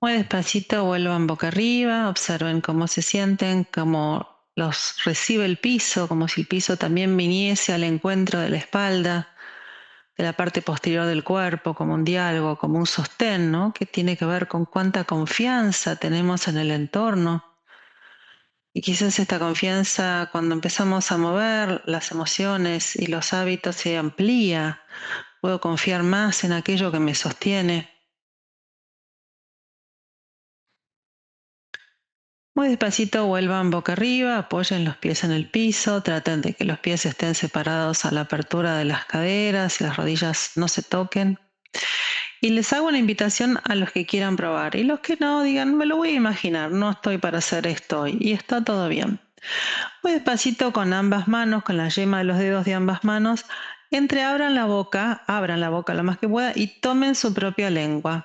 Muy despacito vuelvan boca arriba, observen cómo se sienten, cómo los recibe el piso, como si el piso también viniese al encuentro de la espalda, de la parte posterior del cuerpo, como un diálogo, como un sostén, ¿no? Que tiene que ver con cuánta confianza tenemos en el entorno. Y quizás esta confianza, cuando empezamos a mover las emociones y los hábitos, se amplía. Puedo confiar más en aquello que me sostiene. Muy despacito vuelvan boca arriba, apoyen los pies en el piso, traten de que los pies estén separados a la apertura de las caderas y las rodillas no se toquen. Y les hago una invitación a los que quieran probar. Y los que no, digan, me lo voy a imaginar, no estoy para hacer esto hoy. Y está todo bien. Muy despacito con ambas manos, con la yema de los dedos de ambas manos, abran la boca lo más que pueda y tomen su propia lengua.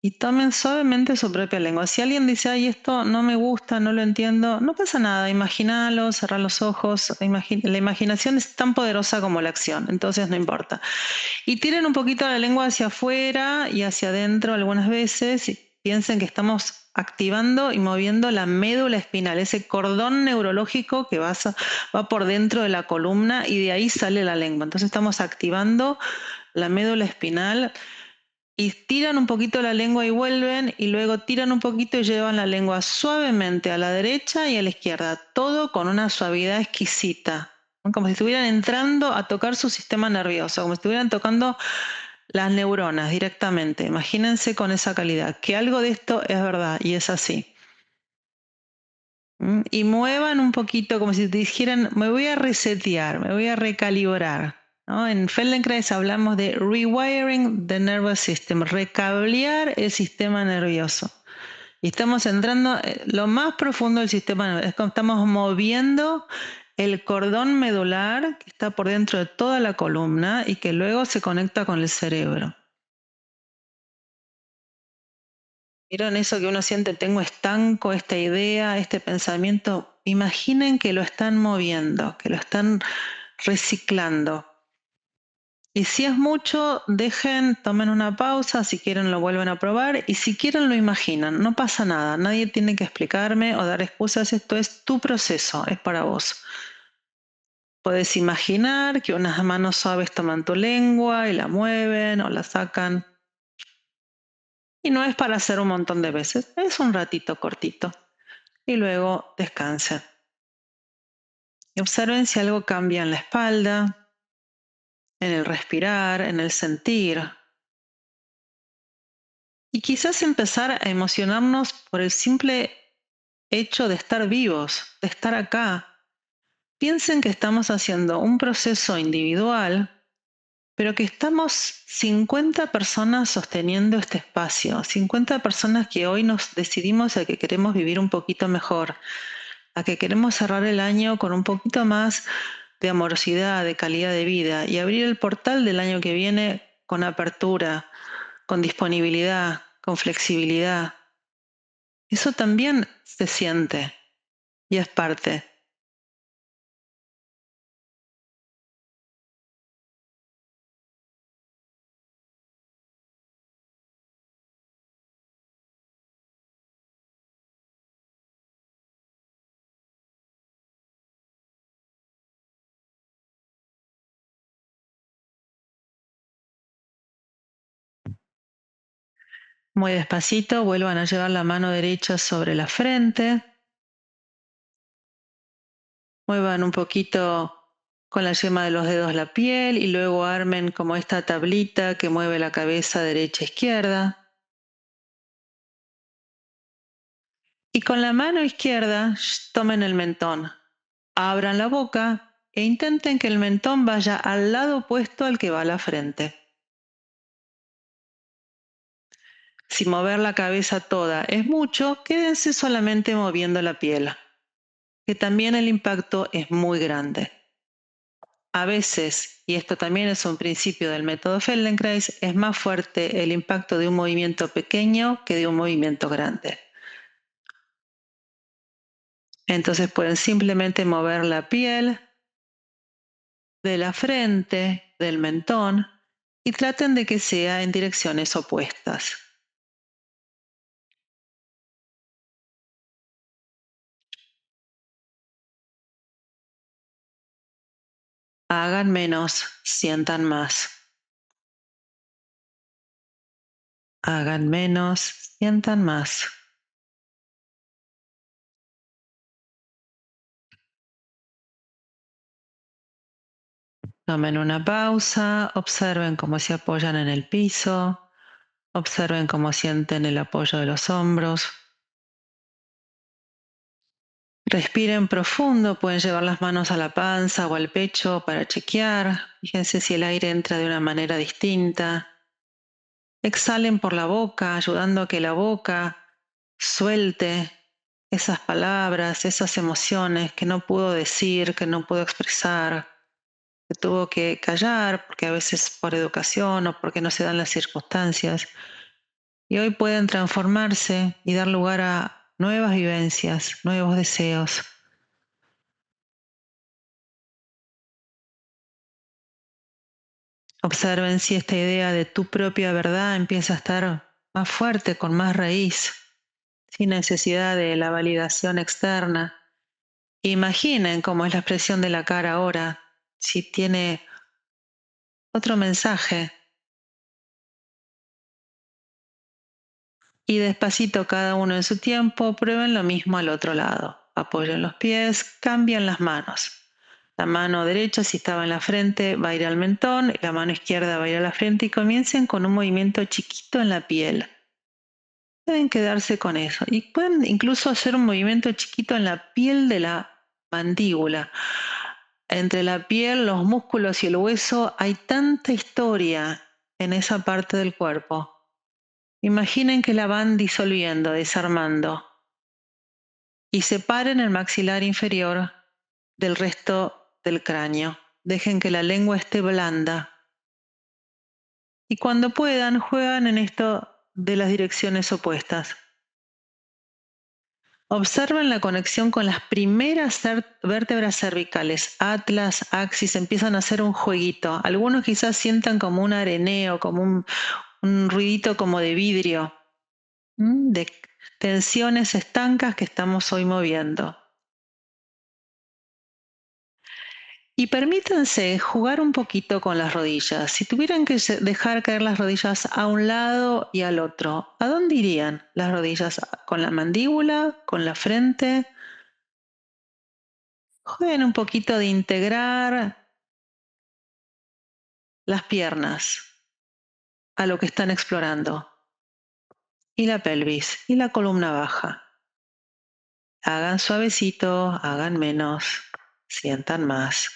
Y tomen suavemente su propia lengua. Si alguien dice, ay, esto no me gusta, no lo entiendo, no pasa nada, imagínalo, cerrar los ojos. La imaginación es tan poderosa como la acción, entonces no importa. Y tiren un poquito la lengua hacia afuera y hacia adentro algunas veces. Y piensen que estamos activando y moviendo la médula espinal, ese cordón neurológico que va por dentro de la columna y de ahí sale la lengua. Entonces estamos activando la médula espinal y tiran un poquito la lengua y vuelven, y luego tiran un poquito y llevan la lengua suavemente a la derecha y a la izquierda, todo con una suavidad exquisita, ¿no? Como si estuvieran entrando a tocar su sistema nervioso, como si estuvieran tocando las neuronas directamente. Imagínense con esa calidad, que algo de esto es verdad y es así. Y muevan un poquito como si te dijeran, me voy a resetear, me voy a recalibrar, ¿no? En Feldenkrais hablamos de rewiring the nervous system, recablear el sistema nervioso. Y estamos entrando lo más profundo del sistema nervioso, es como estamos moviendo el cordón medular que está por dentro de toda la columna y que luego se conecta con el cerebro. ¿Vieron eso que uno siente? Tengo estanco, esta idea, este pensamiento. Imaginen que lo están moviendo, que lo están reciclando. Y si es mucho, dejen, tomen una pausa, si quieren lo vuelven a probar y si quieren lo imaginan, no pasa nada, nadie tiene que explicarme o dar excusas, esto es tu proceso, es para vos. Puedes imaginar que unas manos suaves toman tu lengua y la mueven o la sacan. Y no es para hacer un montón de veces, es un ratito cortito. Y luego descansen. Y observen si algo cambia en la espalda, en el respirar, en el sentir. Y quizás empezar a emocionarnos por el simple hecho de estar vivos, de estar acá. Piensen que estamos haciendo un proceso individual, pero que estamos 50 personas sosteniendo este espacio, 50 personas que hoy nos decidimos a que queremos vivir un poquito mejor, a que queremos cerrar el año con un poquito más de amorosidad, de calidad de vida y abrir el portal del año que viene con apertura, con disponibilidad, con flexibilidad. Eso también se siente y es parte. Muy despacito, vuelvan a llevar la mano derecha sobre la frente, muevan un poquito con la yema de los dedos la piel y luego armen como esta tablita que mueve la cabeza derecha-izquierda. Y con la mano izquierda tomen el mentón, abran la boca e intenten que el mentón vaya al lado opuesto al que va a la frente. Si mover la cabeza toda es mucho, quédense solamente moviendo la piel, que también el impacto es muy grande. A veces, y esto también es un principio del método Feldenkrais, es más fuerte el impacto de un movimiento pequeño que de un movimiento grande. Entonces pueden simplemente mover la piel de la frente, del mentón, y traten de que sea en direcciones opuestas. Hagan menos, sientan más. Hagan menos, sientan más. Tomen una pausa, observen cómo se apoyan en el piso, observen cómo sienten el apoyo de los hombros. Respiren profundo, pueden llevar las manos a la panza o al pecho para chequear. Fíjense si el aire entra de una manera distinta. Exhalen por la boca, ayudando a que la boca suelte esas palabras, esas emociones que no pudo decir, que no pudo expresar, que tuvo que callar, porque a veces por educación o porque no se dan las circunstancias. Y hoy pueden transformarse y dar lugar a nuevas vivencias, nuevos deseos. Observen si esta idea de tu propia verdad empieza a estar más fuerte, con más raíz, sin necesidad de la validación externa. Imaginen cómo es la expresión de la cara ahora, si tiene otro mensaje. Y despacito cada uno en su tiempo, prueben lo mismo al otro lado. Apoyen los pies, cambian las manos. La mano derecha, si estaba en la frente, va a ir al mentón, y la mano izquierda va a ir a la frente y comiencen con un movimiento chiquito en la piel. Pueden quedarse con eso y pueden incluso hacer un movimiento chiquito en la piel de la mandíbula. Entre la piel, los músculos y el hueso hay tanta historia en esa parte del cuerpo. Imaginen que la van disolviendo, desarmando y separen el maxilar inferior del resto del cráneo. Dejen que la lengua esté blanda. Y cuando puedan, juegan en esto de las direcciones opuestas. Observen la conexión con las primeras vértebras cervicales, atlas, axis, empiezan a hacer un jueguito. Algunos quizás sientan como un areneo, como un ruidito como de vidrio, de tensiones estancas que estamos hoy moviendo. Y permítanse jugar un poquito con las rodillas. Si tuvieran que dejar caer las rodillas a un lado y al otro, ¿a dónde irían las rodillas? ¿Con la mandíbula? ¿Con la frente? Jueguen un poquito de integrar las piernas a lo que están explorando. Y la pelvis y la columna baja. Hagan suavecito, hagan menos, sientan más.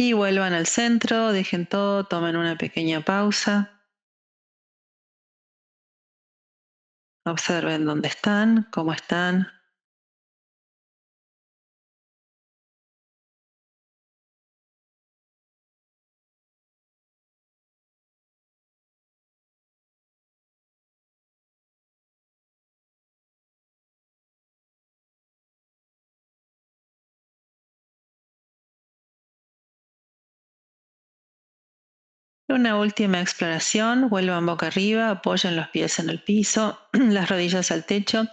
Y vuelvan al centro, dejen todo, tomen una pequeña pausa. Observen dónde están, cómo están. Una última exploración, vuelvan boca arriba, apoyen los pies en el piso, las rodillas al techo.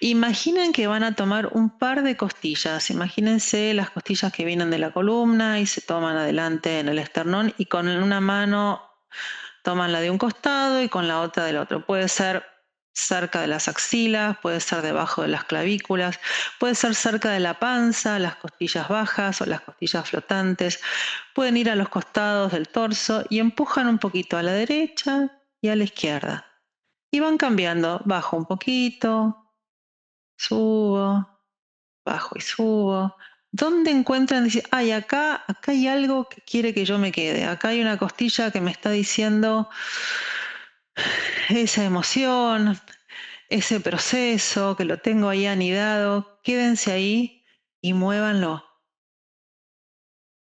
Imaginen que van a tomar un par de costillas. Imagínense las costillas que vienen de la columna y se toman adelante en el esternón y con una mano toman la de un costado y con la otra del otro. Puede ser cerca de las axilas, puede ser debajo de las clavículas, puede ser cerca de la panza, las costillas bajas o las costillas flotantes. Pueden ir a los costados del torso y empujan un poquito a la derecha y a la izquierda. Y van cambiando, bajo un poquito, subo, bajo y subo. ¿Dónde encuentran? Dice, ay, acá hay algo que quiere que yo me quede. Acá hay una costilla que me está diciendo esa emoción, ese proceso, que lo tengo ahí anidado. Quédense ahí y muévanlo.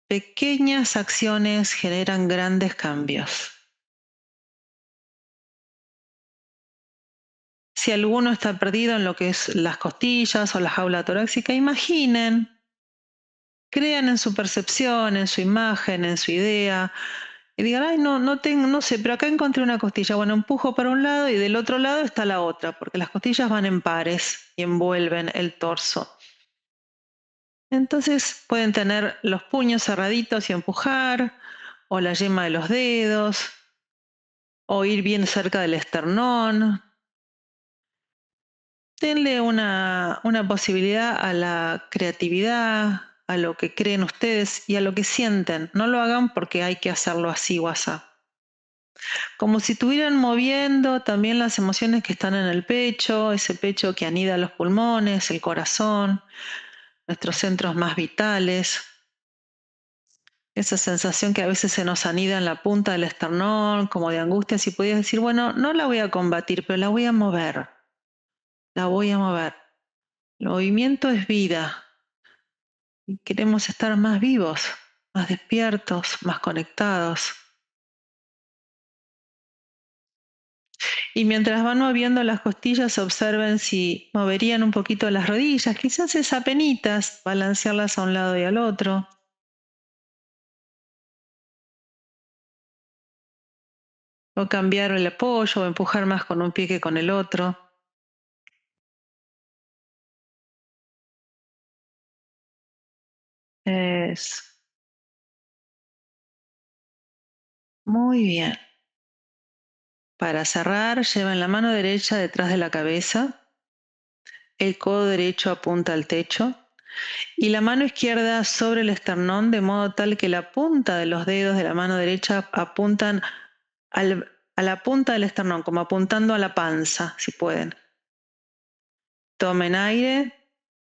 Pequeñas acciones generan grandes cambios. Si alguno está perdido en lo que es las costillas o la jaula torácica, imaginen, crean en su percepción, en su imagen, en su idea, y digan, ay, no sé, pero acá encontré una costilla. Bueno, empujo para un lado y del otro lado está la otra, porque las costillas van en pares y envuelven el torso. Entonces pueden tener los puños cerraditos y empujar, o la yema de los dedos, o ir bien cerca del esternón. Denle una posibilidad a la creatividad, a lo que creen ustedes y a lo que sienten. No lo hagan porque hay que hacerlo así o así. Como si estuvieran moviendo también las emociones que están en el pecho, ese pecho que anida los pulmones, el corazón, nuestros centros más vitales. Esa sensación que a veces se nos anida en la punta del esternón, como de angustia, si podías decir, bueno, no la voy a combatir, pero la voy a mover. La voy a mover. El movimiento es vida. Y queremos estar más vivos, más despiertos, más conectados. Y mientras van moviendo las costillas, observen si moverían un poquito las rodillas, quizás es apenitas, balancearlas a un lado y al otro. O cambiar el apoyo o empujar más con un pie que con el otro. Es muy bien. Para cerrar, llevan la mano derecha detrás de la cabeza, el codo derecho apunta al techo y la mano izquierda sobre el esternón, de modo tal que la punta de los dedos de la mano derecha apuntan a la punta del esternón, como apuntando a la panza, si pueden. Tomen aire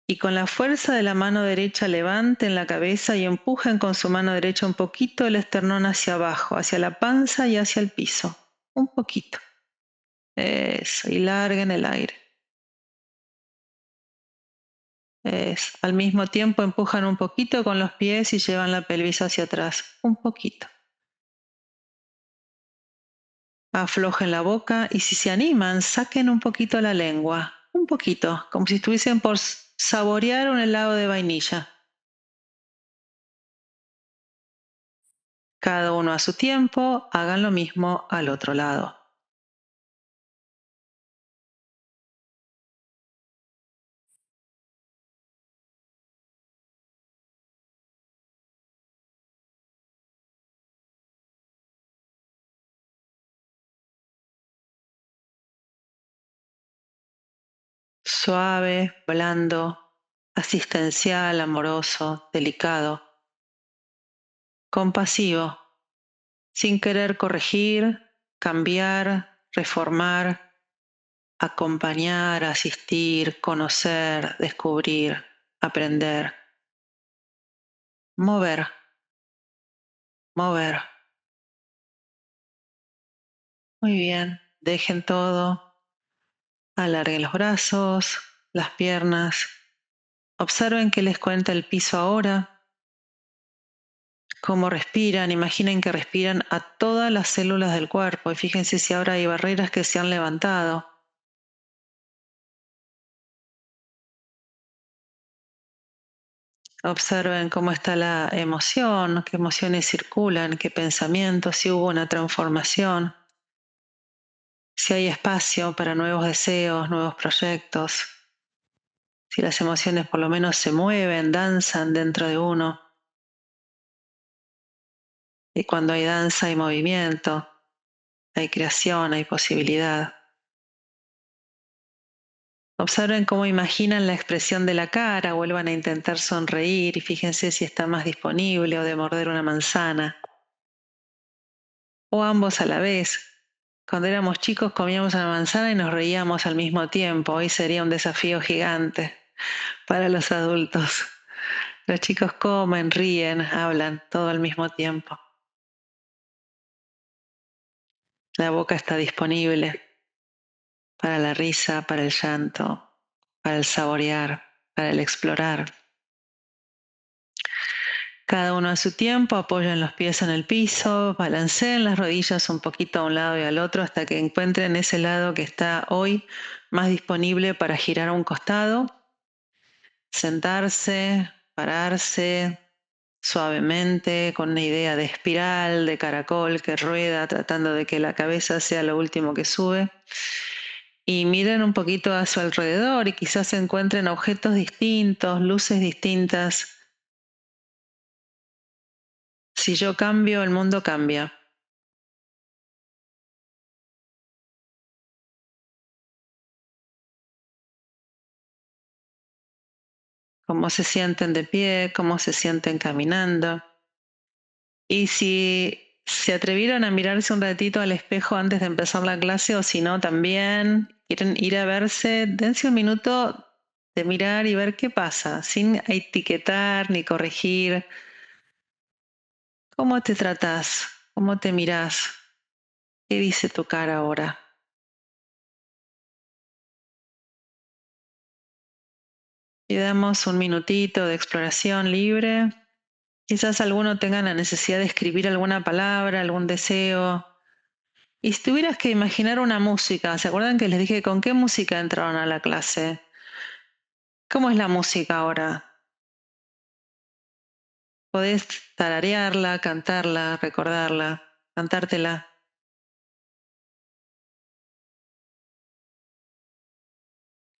y con la fuerza de la mano derecha levanten la cabeza y empujen con su mano derecha un poquito el esternón hacia abajo, hacia la panza y hacia el piso. Un poquito. Eso, y larguen el aire. Al mismo tiempo empujan un poquito con los pies y llevan la pelvis hacia atrás. Un poquito. Aflojen la boca y si se animan, saquen un poquito la lengua. Un poquito, como si estuviesen por saborear un helado de vainilla. Cada uno a su tiempo, hagan lo mismo al otro lado. Suave, blando, asistencial, amoroso, delicado, compasivo, sin querer corregir, cambiar, reformar, acompañar, asistir, conocer, descubrir, aprender, mover, mover. Muy bien, dejen todo, alarguen los brazos, las piernas, observen qué les cuenta el piso ahora, cómo respiran, imaginen que respiran a todas las células del cuerpo y fíjense si ahora hay barreras que se han levantado. Observen cómo está la emoción, qué emociones circulan, qué pensamientos, si hubo una transformación, si hay espacio para nuevos deseos, nuevos proyectos, si las emociones por lo menos se mueven, danzan dentro de uno. Y cuando hay danza hay movimiento, hay creación, hay posibilidad. Observen cómo imaginan la expresión de la cara, vuelvan a intentar sonreír y fíjense si está más disponible o de morder una manzana. O ambos a la vez. Cuando éramos chicos comíamos una manzana y nos reíamos al mismo tiempo. Hoy sería un desafío gigante para los adultos. Los chicos comen, ríen, hablan todo al mismo tiempo. La boca está disponible para la risa, para el llanto, para el saborear, para el explorar. Cada uno a su tiempo, apoyen los pies en el piso, balanceen las rodillas un poquito a un lado y al otro hasta que encuentren ese lado que está hoy más disponible para girar a un costado, sentarse, pararse suavemente con una idea de espiral, de caracol que rueda tratando de que la cabeza sea lo último que sube. Y miren un poquito a su alrededor y quizás encuentren objetos distintos, luces distintas. Si yo cambio, el mundo cambia. Cómo se sienten de pie, cómo se sienten caminando. Y si se atrevieron a mirarse un ratito al espejo antes de empezar la clase o si no, también quieren ir a verse, dense un minuto de mirar y ver qué pasa, sin etiquetar ni corregir. ¿Cómo te tratás? ¿Cómo te mirás? ¿Qué dice tu cara ahora? Y damos un minutito de exploración libre. Quizás alguno tenga la necesidad de escribir alguna palabra, algún deseo. Y si tuvieras que imaginar una música, ¿se acuerdan que les dije con qué música entraron a la clase? ¿Cómo es la música ahora? Podés tararearla, cantarla, recordarla, cantártela.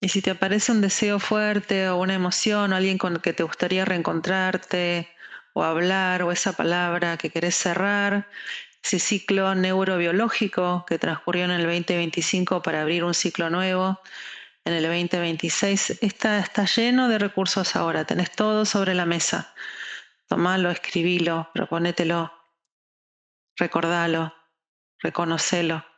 Y si te aparece un deseo fuerte o una emoción o alguien con el que te gustaría reencontrarte o hablar o esa palabra que querés cerrar, ese ciclo neurobiológico que transcurrió en el 2025 para abrir un ciclo nuevo en el 2026, está lleno de recursos ahora, tenés todo sobre la mesa. Tomalo, escribilo, proponételo, recordalo, reconocelo.